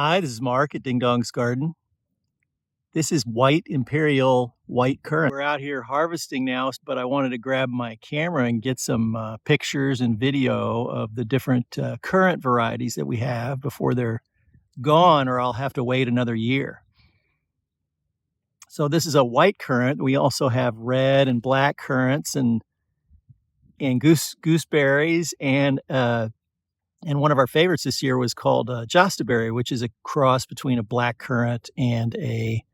Hi, this is Mark at Dingdong's Garden. This is white Imperial white currant. We're out here harvesting now, but I wanted to grab my camera and get some pictures and video of the different currant varieties that we have before they're gone, or I'll have to wait another year. So this is a white currant. We also have red and black currants and gooseberries and one of our favorites this year was called jostaberry, which is a cross between a black currant and a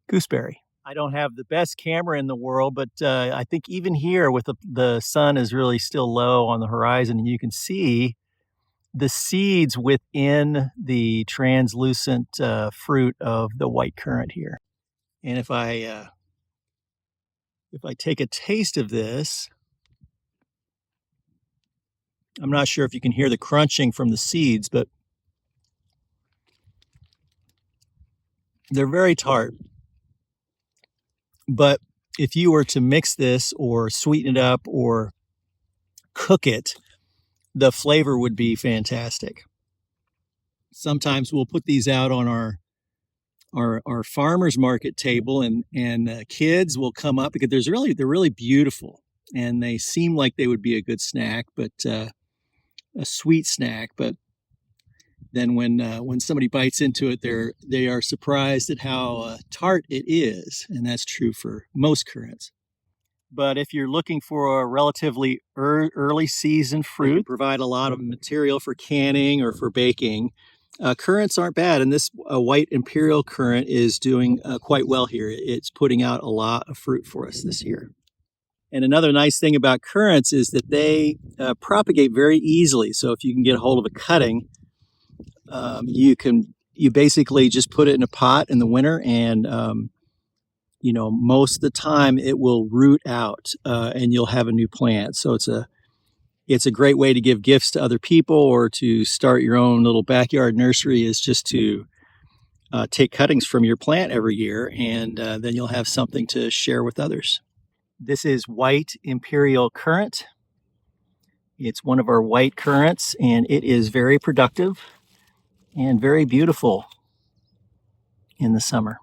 gooseberry. I don't have the best camera in the world, but I think even here with the sun is really still low on the horizon, and you can see the seeds within the translucent fruit of the white currant here. And if I take a taste of this, I'm not sure if you can hear the crunching from the seeds, but they're very tart. But if you were to mix this or sweeten it up or cook it, the flavor would be fantastic. Sometimes we'll put these out on our farmer's market table, and kids will come up because they're really beautiful, and they seem like they would be a good snack, but a sweet snack. But then when somebody bites into it, they are surprised at how tart it is, and that's true for most currants. But if you're looking for a relatively early season fruit, provide a lot of material for canning or for baking, currants aren't bad, and this white Imperial currant is doing quite well here. It's putting out a lot of fruit for us this year. And another nice thing about currants is that they propagate very easily. So if you can get a hold of a cutting, you basically just put it in a pot in the winter, and most of the time it will root out, and you'll have a new plant. So it's a great way to give gifts to other people or to start your own little backyard nursery, is just to take cuttings from your plant every year, and then you'll have something to share with others. This is white Imperial currant. It's one of our white currants, and it is very productive and very beautiful in the summer.